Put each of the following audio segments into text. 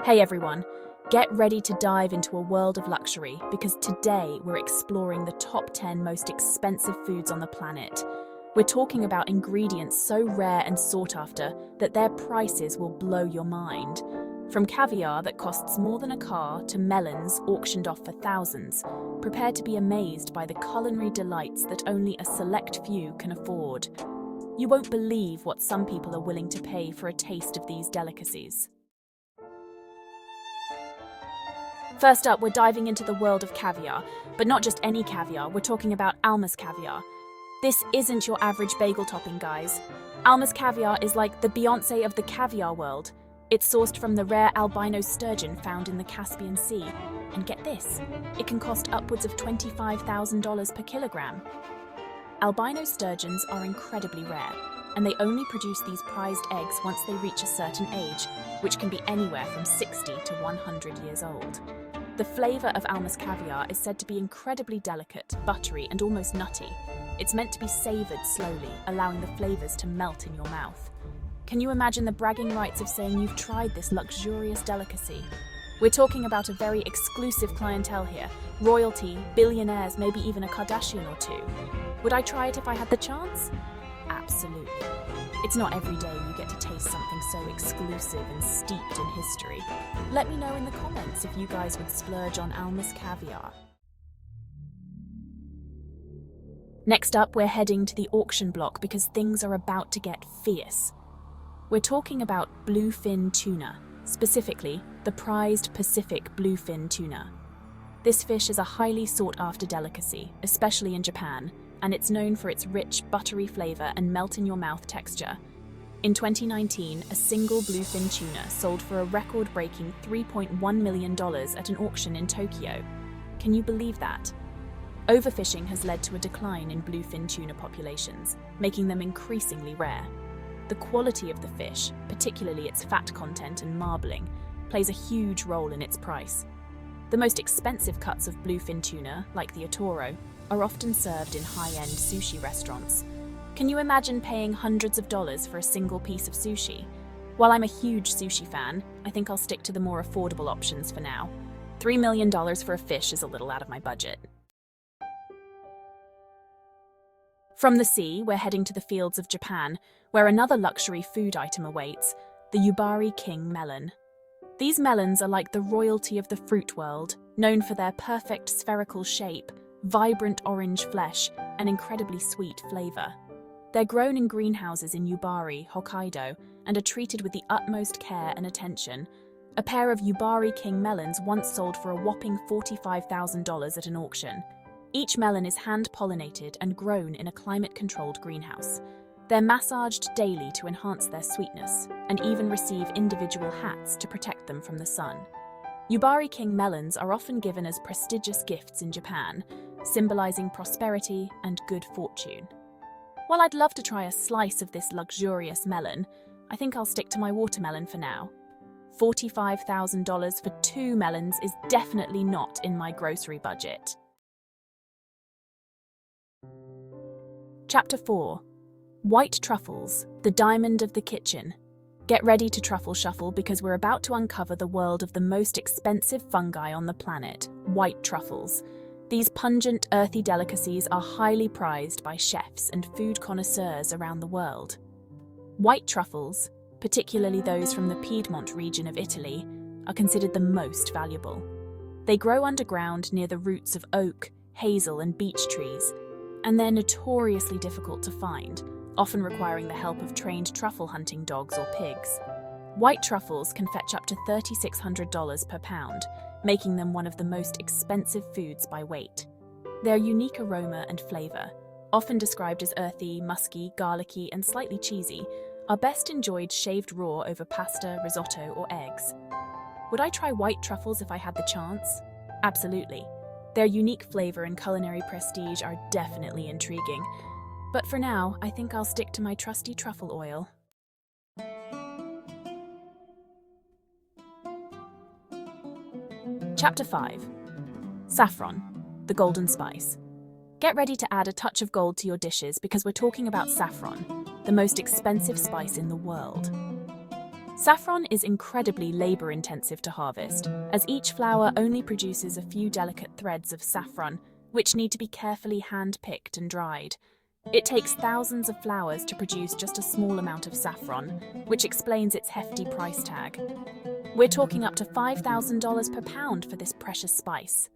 Hey everyone, get ready to dive into a world of luxury because today we're exploring the top 10 most expensive foods on the planet. We're talking about ingredients so rare and sought after that their prices will blow your mind. From caviar that costs more than a car to melons auctioned off for thousands, prepare to be amazed by the culinary delights that only a select few can afford. You won't believe what some people are willing to pay for a taste of these delicacies. First up, we're diving into the world of caviar, but not just any caviar, we're talking about Almas Caviar. This isn't your average bagel topping, guys. Almas Caviar is like the Beyoncé of the caviar world. It's sourced from the rare albino sturgeon found in the Caspian Sea. And get this, it can cost upwards of $25,000 per kilogram. Albino sturgeons are incredibly rare, and they only produce these prized eggs once they reach a certain age, which can be anywhere from 60 to 100 years old. The flavour of Almas Caviar is said to be incredibly delicate, buttery, and almost nutty. It's meant to be savoured slowly, allowing the flavours to melt in your mouth. Can you imagine the bragging rights of saying you've tried this luxurious delicacy? We're talking about a very exclusive clientele here. Royalty, billionaires, maybe even a Kardashian or two. Would I try it if I had the chance? Absolutely. It's not every day you get to taste something so exclusive and steeped in history. Let me know in the comments if you guys would splurge on Almas Caviar. Next up, we're heading to the auction block because things are about to get fierce. We're talking about bluefin tuna, specifically the prized Pacific bluefin tuna. This fish is a highly sought-after delicacy, especially in Japan, and it's known for its rich, buttery flavour and melt-in-your-mouth texture. In 2019, a single bluefin tuna sold for a record-breaking $3.1 million at an auction in Tokyo. Can you believe that? Overfishing has led to a decline in bluefin tuna populations, making them increasingly rare. The quality of the fish, particularly its fat content and marbling, plays a huge role in its price. The most expensive cuts of bluefin tuna, like the otoro, are often served in high-end sushi restaurants. Can you imagine paying hundreds of dollars for a single piece of sushi? While I'm a huge sushi fan, I think I'll stick to the more affordable options for now. $3 million for a fish is a little out of my budget. From the sea, we're heading to the fields of Japan, where another luxury food item awaits, the Yubari King Melon. These melons are like the royalty of the fruit world, known for their perfect spherical shape, vibrant orange flesh, and incredibly sweet flavour. They're grown in greenhouses in Yubari, Hokkaido, and are treated with the utmost care and attention. A pair of Yubari King melons once sold for a whopping $45,000 at an auction. Each melon is hand-pollinated and grown in a climate-controlled greenhouse. They're massaged daily to enhance their sweetness, and even receive individual hats to protect them from the sun. Yubari King melons are often given as prestigious gifts in Japan, symbolizing prosperity and good fortune. While I'd love to try a slice of this luxurious melon, I think I'll stick to my watermelon for now. $45,000 for 2 melons is definitely not in my grocery budget. Chapter 4. White Truffles, the diamond of the kitchen. Get ready to truffle shuffle because we're about to uncover the world of the most expensive fungi on the planet, white truffles. These pungent, earthy delicacies are highly prized by chefs and food connoisseurs around the world. White truffles, particularly those from the Piedmont region of Italy, are considered the most valuable. They grow underground near the roots of oak, hazel, and beech trees, and they're notoriously difficult to find, often requiring the help of trained truffle hunting dogs or pigs. White truffles can fetch up to $3,600 per pound, making them one of the most expensive foods by weight. Their unique aroma and flavour, often described as earthy, musky, garlicky, and slightly cheesy, are best enjoyed shaved raw over pasta, risotto, or eggs. Would I try white truffles if I had the chance? Absolutely. Their unique flavour and culinary prestige are definitely intriguing. But for now, I think I'll stick to my trusty truffle oil. Chapter 5. Saffron, the golden spice. Get ready to add a touch of gold to your dishes because we're talking about saffron, the most expensive spice in the world. Saffron is incredibly labor-intensive to harvest, as each flower only produces a few delicate threads of saffron, which need to be carefully hand-picked and dried. It takes thousands of flowers to produce just a small amount of saffron, which explains its hefty price tag. We're talking up to $5,000 per pound for this precious spice.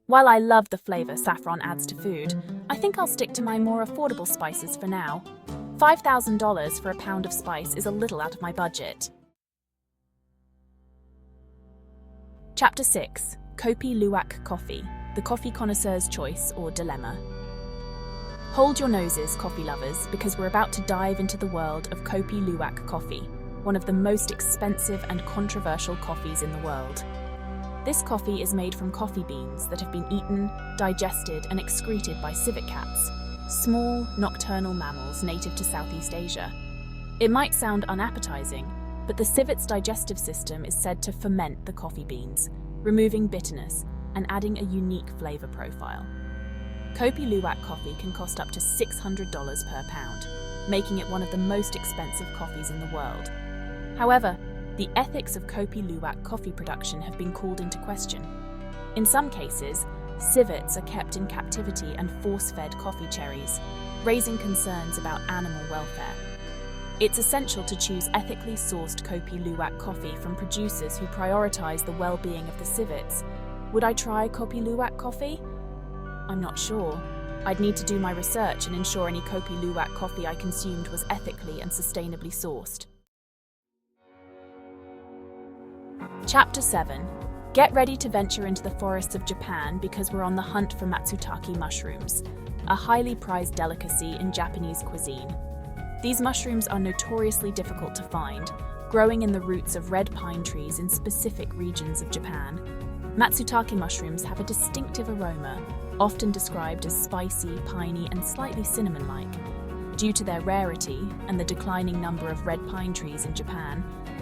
While I love the flavor saffron adds to food, I think I'll stick to my more affordable spices for now. $5,000 for a pound of spice is a little out of my budget. Chapter 6. Kopi Luwak Coffee, the coffee connoisseur's choice or dilemma. Hold your noses, coffee lovers, because we're about to dive into the world of Kopi Luwak coffee, one of the most expensive and controversial coffees in the world. This coffee is made from coffee beans that have been eaten, digested, and excreted by civet cats, small, nocturnal mammals native to Southeast Asia. It might sound unappetizing, but the civet's digestive system is said to ferment the coffee beans, removing bitterness and adding a unique flavor profile. Kopi Luwak coffee can cost up to $600 per pound, making it one of the most expensive coffees in the world. However, the ethics of Kopi Luwak coffee production have been called into question. In some cases, civets are kept in captivity and force-fed coffee cherries, raising concerns about animal welfare. It's essential to choose ethically sourced Kopi Luwak coffee from producers who prioritize the well-being of the civets. Would I try Kopi Luwak coffee? I'm not sure. I'd need to do my research and ensure any Kopi Luwak coffee I consumed was ethically and sustainably sourced. Chapter 7. Get ready to venture into the forests of Japan because we're on the hunt for Matsutake mushrooms, a highly prized delicacy in Japanese cuisine. These mushrooms are notoriously difficult to find, growing in the roots of red pine trees in specific regions of Japan. Matsutake mushrooms have a distinctive aroma, often described as spicy, piney, and slightly cinnamon-like. Due to their rarity and the declining number of red pine trees in Japan,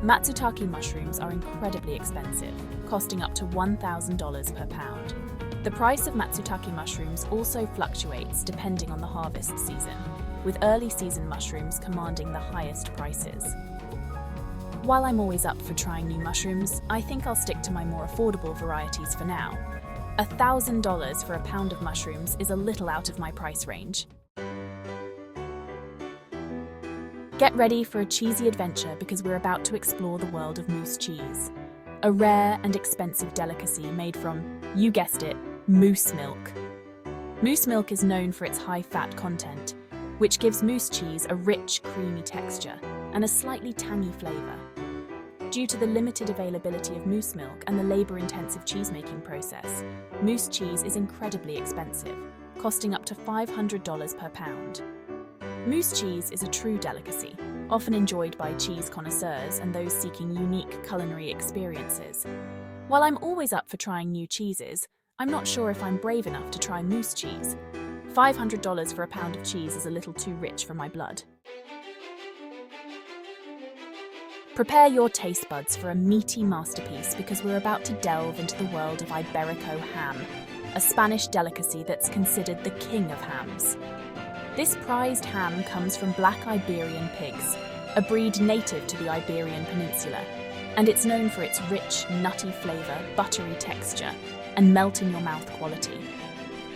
Matsutake mushrooms are incredibly expensive, costing up to $1,000 per pound. The price of Matsutake mushrooms also fluctuates depending on the harvest season, with early season mushrooms commanding the highest prices. While I'm always up for trying new mushrooms, I think I'll stick to my more affordable varieties for now. $1,000 for a pound of mushrooms is a little out of my price range. Get ready for a cheesy adventure because we're about to explore the world of moose cheese, a rare and expensive delicacy made from, you guessed it, moose milk. Moose milk is known for its high fat content, which gives moose cheese a rich, creamy texture and a slightly tangy flavor. Due to the limited availability of moose milk and the labor-intensive cheesemaking process, moose cheese is incredibly expensive, costing up to $500 per pound. Moose cheese is a true delicacy, often enjoyed by cheese connoisseurs and those seeking unique culinary experiences. While I'm always up for trying new cheeses, I'm not sure if I'm brave enough to try moose cheese. $500 for a pound of cheese is a little too rich for my blood. Prepare your taste buds for a meaty masterpiece because we're about to delve into the world of Iberico ham, a Spanish delicacy that's considered the king of hams. This prized ham comes from black Iberian pigs, a breed native to the Iberian Peninsula, and it's known for its rich, nutty flavor, buttery texture, and melt-in-your-mouth quality.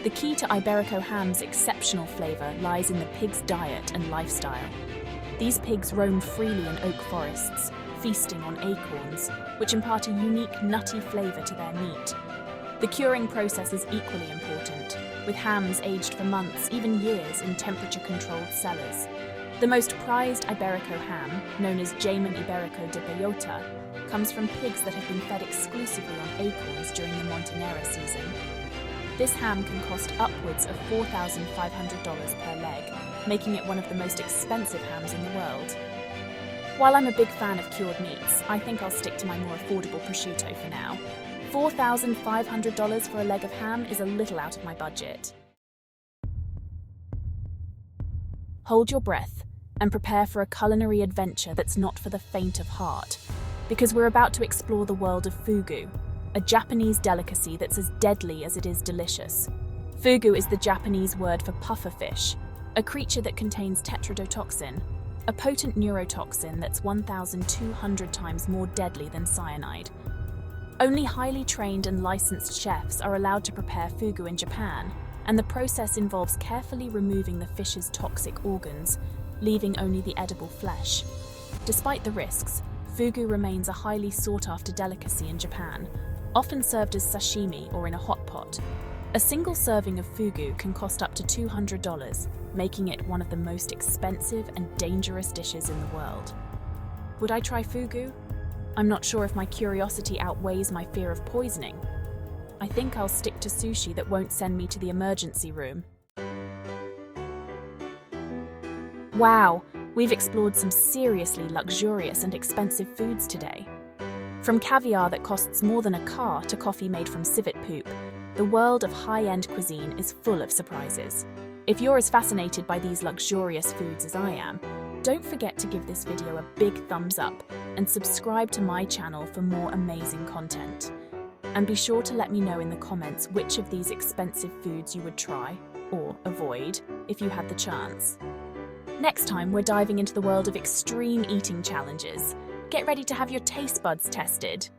The key to Iberico ham's exceptional flavor lies in the pig's diet and lifestyle. These pigs roam freely in oak forests, feasting on acorns, which impart a unique, nutty flavor to their meat. The curing process is equally important, with hams aged for months, even years, in temperature-controlled cellars. The most prized Iberico ham, known as Jamon Iberico de Bellota, comes from pigs that have been fed exclusively on acorns during the Montanera season. This ham can cost upwards of $4,500 per leg, making it one of the most expensive hams in the world. While I'm a big fan of cured meats, I think I'll stick to my more affordable prosciutto for now. $4,500 for a leg of ham is a little out of my budget. Hold your breath and prepare for a culinary adventure that's not for the faint of heart, because we're about to explore the world of fugu, a Japanese delicacy that's as deadly as it is delicious. Fugu is the Japanese word for pufferfish, a creature that contains tetrodotoxin, a potent neurotoxin that's 1,200 times more deadly than cyanide. Only highly trained and licensed chefs are allowed to prepare fugu in Japan, and the process involves carefully removing the fish's toxic organs, leaving only the edible flesh. Despite the risks, fugu remains a highly sought-after delicacy in Japan, often served as sashimi or in a hot pot. A single serving of fugu can cost up to $200, making it one of the most expensive and dangerous dishes in the world. Would I try fugu? I'm not sure if my curiosity outweighs my fear of poisoning. I think I'll stick to sushi that won't send me to the emergency room. Wow, we've explored some seriously luxurious and expensive foods today. From caviar that costs more than a car to coffee made from civet poop, the world of high-end cuisine is full of surprises. If you're as fascinated by these luxurious foods as I am, don't forget to give this video a big thumbs up and subscribe to my channel for more amazing content. And be sure to let me know in the comments which of these expensive foods you would try, or avoid, if you had the chance. Next time, we're diving into the world of extreme eating challenges. Get ready to have your taste buds tested.